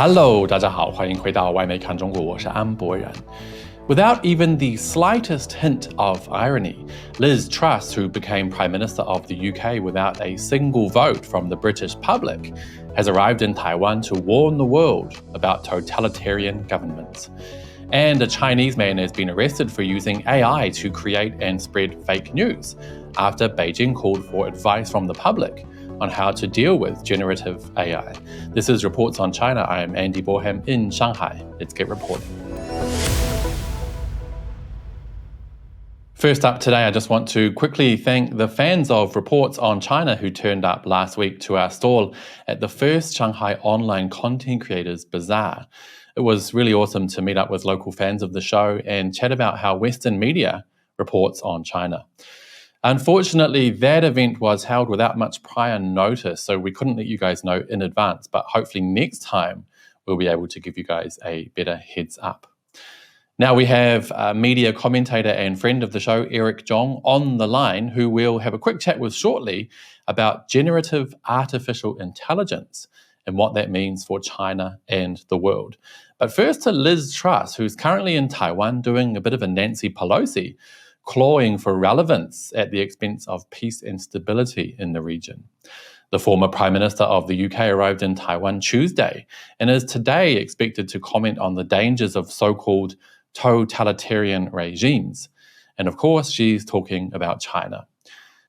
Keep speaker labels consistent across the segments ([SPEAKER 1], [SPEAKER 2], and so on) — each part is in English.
[SPEAKER 1] Hello， 大家好，欢迎回到外媒看中国，我是安博然。Without even the slightest hint of irony, Liz Truss, who became Prime Minister of the UK without a single vote from the British public, has arrived in Taiwan to warn the world about totalitarian governments. And a Chinese man has been arrested for using AI to create and spread fake news after Beijing called for advice from the public on how to deal with generative AI. This is Reports on China. I am Andy Boreham in Shanghai. Let's get reporting. First up today, I just want to quickly thank the fans of Reports on China who turned up last week to our stall at the first Shanghai Online Content Creators Bazaar. It was really awesome to meet up with local fans of the show and chat about how Western media reports on China. Unfortunately, that event was held without much prior notice, so we couldn't let you guys know in advance, but hopefully next time we'll be able to give you guys a better heads up. Now we have a media commentator and friend of the show, Eric Zhong, on the line, who we'll have a quick chat with shortly about generative artificial intelligence and what that means for China and the world. But first to Liz Truss, who's currently in Taiwan doing a bit of a Nancy Pelosi, clawing for relevance at the expense of peace and stability in the region. The former Prime Minister of the UK arrived in Taiwan Tuesday and is today expected to comment on the dangers of so-called totalitarian regimes. And of course, she's talking about China.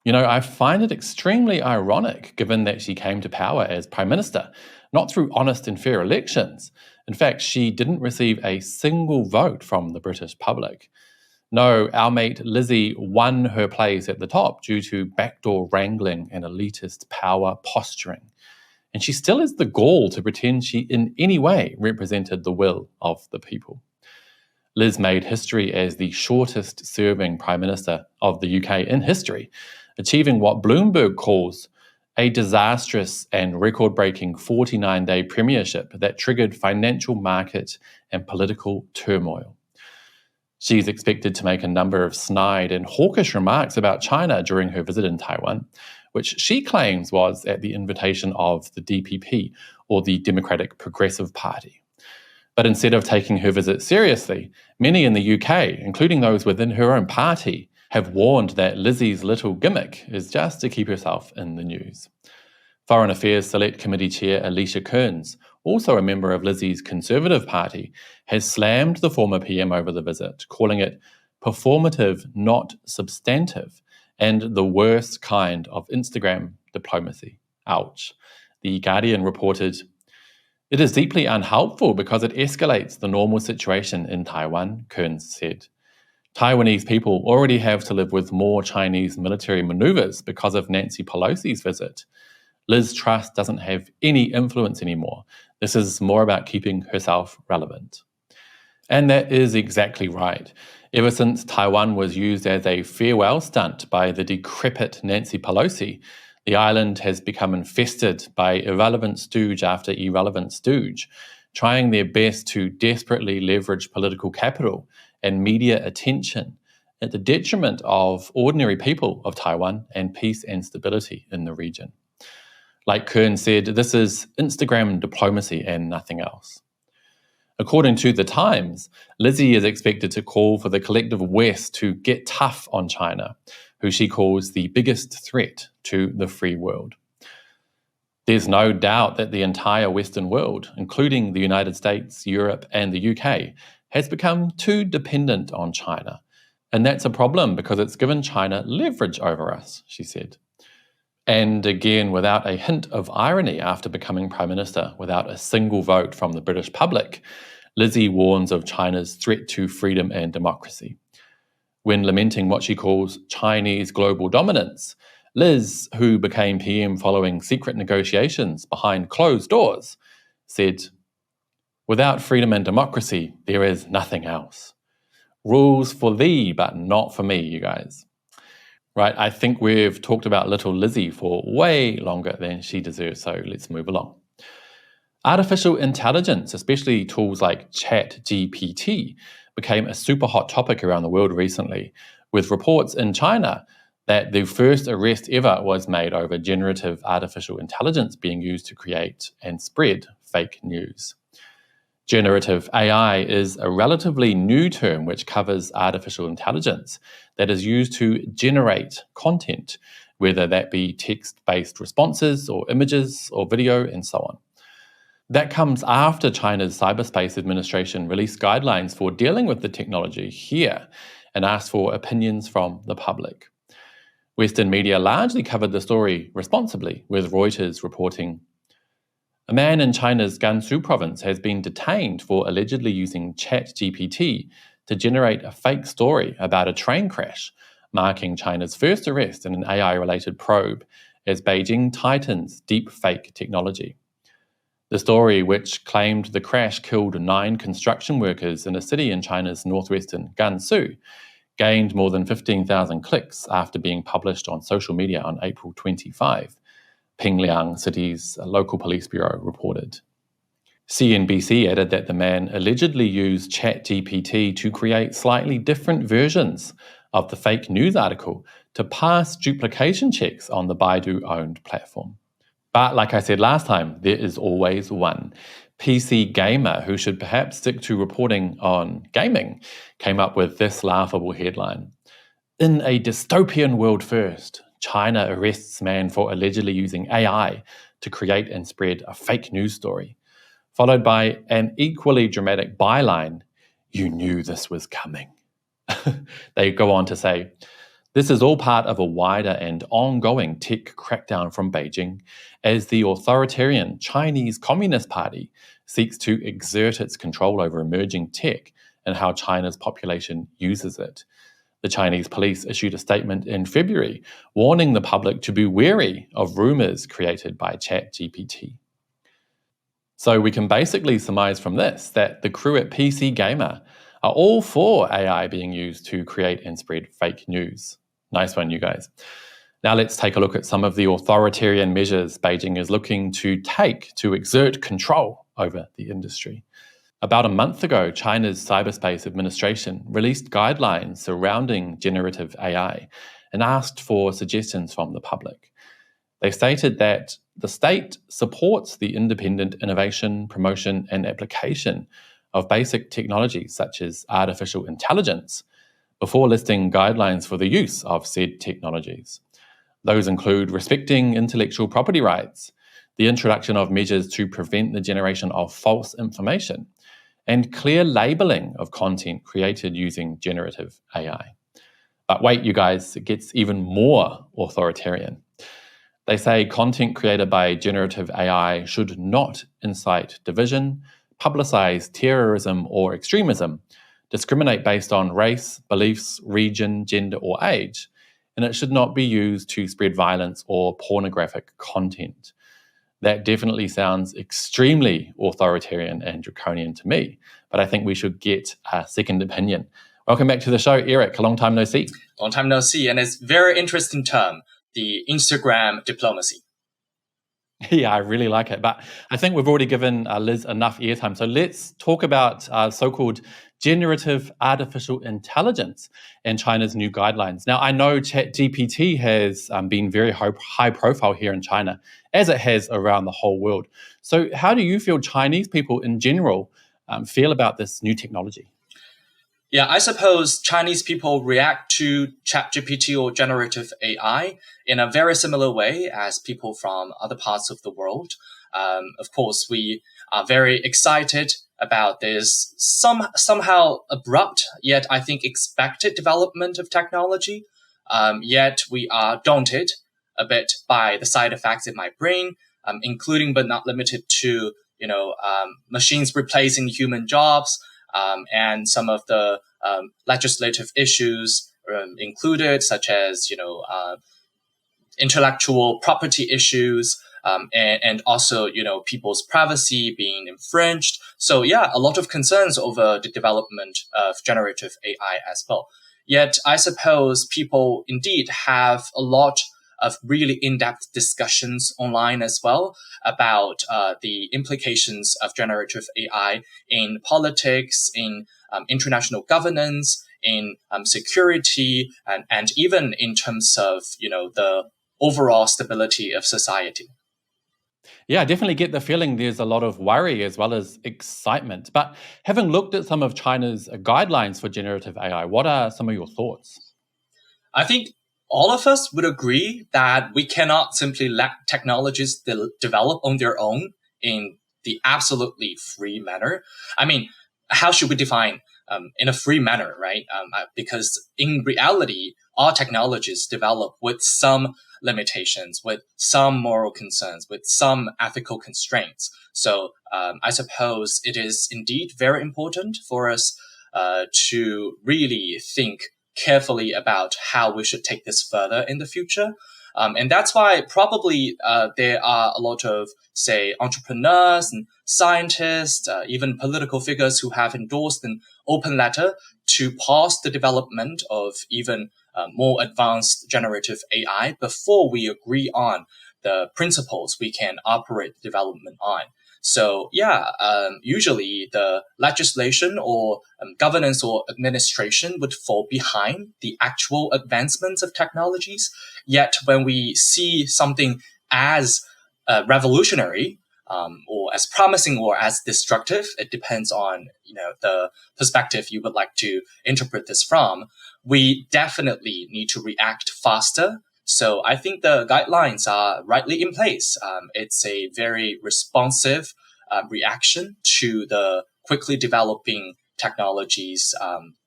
[SPEAKER 1] You know, I find it extremely ironic given that she came to power as Prime Minister, not through honest and fair elections. In fact, she didn't receive a single vote from the British public. No, our mate Lizzie won her place at the top due to backdoor wrangling and elitist power posturing. And she still has the gall to pretend she in any way represented the will of the people. Liz made history as the shortest serving Prime Minister of the UK in history, achieving what Bloomberg calls a disastrous and record-breaking 49-day premiership that triggered financial market and political turmoil. She's expected to make a number of snide and hawkish remarks about China during her visit in Taiwan, which she claims was at the invitation of the DPP, or the Democratic Progressive Party. But instead of taking her visit seriously, many in the UK, including those within her own party, have warned that Lizzie's little gimmick is just to keep herself in the news. Foreign Affairs Select Committee Chair Alicia Kearns, also a member of Lizzie's Conservative Party, has slammed the former PM over the visit, calling it performative, not substantive, and the worst kind of Instagram diplomacy. Ouch. The Guardian reported, "It is deeply unhelpful because it escalates the normal situation in Taiwan," Kearns said. Taiwanese people already have to live with more Chinese military maneuvers because of Nancy Pelosi's visit. Liz Truss doesn't have any influence anymore. This is more about keeping herself relevant. And that is exactly right. Ever since Taiwan was used as a farewell stunt by the decrepit Nancy Pelosi, the island has become infested by irrelevant stooge after irrelevant stooge, trying their best to desperately leverage political capital and media attention at the detriment of ordinary people of Taiwan and peace and stability in the region. Like Kern said, this is Instagram diplomacy and nothing else. According to The Times, Lizzie is expected to call for the collective West to get tough on China, who she calls the biggest threat to the free world. There's no doubt that the entire Western world, including the United States, Europe, and the UK, has become too dependent on China. And that's a problem because it's given China leverage over us, she said. And again, without a hint of irony after becoming Prime Minister without a single vote from the British public, Lizzie warns of China's threat to freedom and democracy. When lamenting what she calls Chinese global dominance, Liz, who became PM following secret negotiations behind closed doors, said, "Without freedom and democracy, there is nothing else. Rules for thee, but not for me, you guys." Right, I think we've talked about little Lizzie for way longer than she deserves, so let's move along. Artificial intelligence, especially tools like ChatGPT, became a super hot topic around the world recently, with reports in China that the first arrest ever was made over generative artificial intelligence being used to create and spread fake news. Generative AI is a relatively new term which covers artificial intelligence that is used to generate content, whether that be text-based responses or images or video and so on. That comes after China's Cyberspace Administration released guidelines for dealing with the technology here and asked for opinions from the public. Western media largely covered the story responsibly, with Reuters reporting a man in China's Gansu province has been detained for allegedly using ChatGPT to generate a fake story about a train crash, marking China's first arrest in an AI-related probe as Beijing tightens deep fake technology. The story, which claimed the crash killed 9 construction workers in a city in China's northwestern Gansu, gained more than 15,000 clicks after being published on social media on April 25. Pingliang City's local police bureau reported. CNBC added that the man allegedly used ChatGPT to create slightly different versions of the fake news article to pass duplication checks on the Baidu-owned platform. But like I said last time, there is always one. PC Gamer, who should perhaps stick to reporting on gaming, came up with this laughable headline. In a dystopian world first, China arrests man for allegedly using AI to create and spread a fake news story, followed by an equally dramatic byline, you knew this was coming. They go on to say, this is all part of a wider and ongoing tech crackdown from Beijing as the authoritarian Chinese Communist Party seeks to exert its control over emerging tech and how China's population uses it. The Chinese police issued a statement in February warning the public to be wary of rumors created by ChatGPT. So we can basically surmise from this that the crew at PC Gamer are all for AI being used to create and spread fake news. Nice one, you guys. Now let's take a look at some of the authoritarian measures Beijing is looking to take to exert control over the industry. About a month ago, China's Cyberspace Administration released guidelines surrounding generative AI and asked for suggestions from the public. They stated that the state supports the independent innovation, promotion, and application of basic technologies such as artificial intelligence before listing guidelines for the use of said technologies. Those include respecting intellectual property rights, the introduction of measures to prevent the generation of false information, and clear labeling of content created using generative AI. But wait, you guys, it gets even more authoritarian. They say content created by generative AI should not incite division, publicize terrorism or extremism, discriminate based on race, beliefs, region, gender, or age, and it should not be used to spread violence or pornographic content. That definitely sounds extremely authoritarian and draconian to me, but I think we should get a second opinion. Welcome back to the show, Eric. A long time no see.
[SPEAKER 2] Long time no see, and it's a very interesting term, the Instagram diplomacy.
[SPEAKER 1] Yeah, I really like it. But I think we've already given Liz enough airtime. So let's talk about so-called generative artificial intelligence and China's new guidelines. Now, I know ChatGPT has been very high profile here in China, as it has around the whole world. So how do you feel Chinese people in general feel about this new technology?
[SPEAKER 2] Yeah, I suppose Chinese people react to ChatGPT or generative AI in a very similar way as people from other parts of the world. Of course, we are very excited about this somehow abrupt, yet I think expected development of technology. Yet we are daunted a bit by the side effects it might bring, including but not limited to machines replacing human jobs. And some of the legislative issues included, such as intellectual property issues, and also people's privacy being infringed. So yeah, a lot of concerns over the development of generative AI as well. Yet I suppose people indeed have a lot of really in-depth discussions online as well about the implications of generative AI in politics, in international governance, in security, and even in terms of the overall stability of society.
[SPEAKER 1] Yeah, I definitely get the feeling there's a lot of worry as well as excitement. But having looked at some of China's guidelines for generative AI, what are some of your thoughts?
[SPEAKER 2] I think all of us would agree that we cannot simply let technologies develop on their own in the absolutely free manner. I mean, how should we define in a free manner, right? Because in reality, all technologies develop with some limitations, with some moral concerns, with some ethical constraints. So I suppose it is indeed very important for us to really think carefully about how we should take this further in the future. And that's why probably there are a lot of, say, entrepreneurs and scientists, even political figures who have endorsed an open letter to pause the development of even more advanced generative AI before we agree on the principles we can operate the development on. So yeah, usually the legislation or governance or administration would fall behind the actual advancements of technologies. Yet when we see something as revolutionary or as promising or as destructive, it depends on the perspective you would like to interpret this from. We definitely need to react faster. So I think the guidelines are rightly in place. It's a very responsive reaction to the quickly developing technologies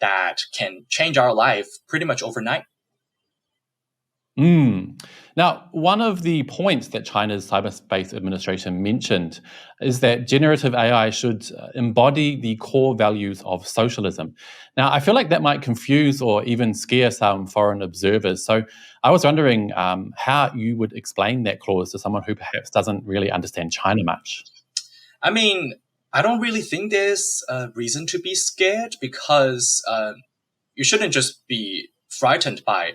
[SPEAKER 2] that can change our life pretty much overnight.
[SPEAKER 1] Mm. Now, one of the points that China's Cyberspace Administration mentioned is that generative AI should embody the core values of socialism. Now, I feel like that might confuse or even scare some foreign observers. So I was wondering how you would explain that clause to someone who perhaps doesn't really understand China much.
[SPEAKER 2] I mean, I don't really think there's a reason to be scared because you shouldn't just be frightened by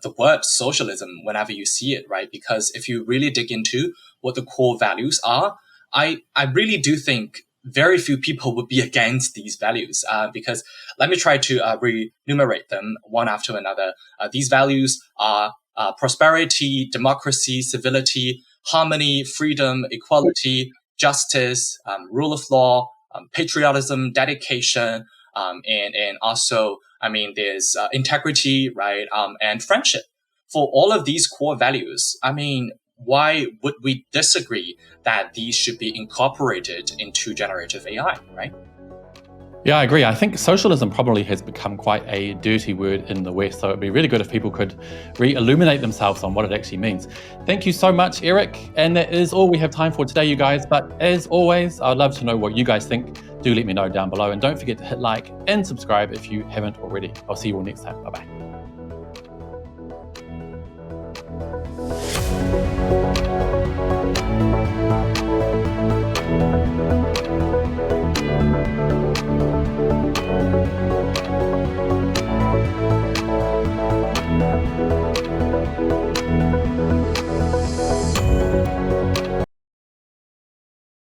[SPEAKER 2] the word socialism whenever you see it, right? Because if you really dig into what the core values are, I really do think very few people would be against these values because let me try to remunerate them one after another. These values are prosperity, democracy, civility, harmony, freedom, equality, justice, rule of law, patriotism, dedication, and also, I mean, there's integrity, right, and friendship. For all of these core values, I mean, why would we disagree that these should be incorporated into generative AI, right?
[SPEAKER 1] Yeah, I agree. I think socialism probably has become quite a dirty word in the West, so it'd be really good if people could re-illuminate themselves on what it actually means. Thank you so much, Eric. And that is all we have time for today, you guys. But as always, I'd love to know what you guys think. Do let me know down below. And don't forget to hit like and subscribe if you haven't already. I'll see you all next time. Bye-bye.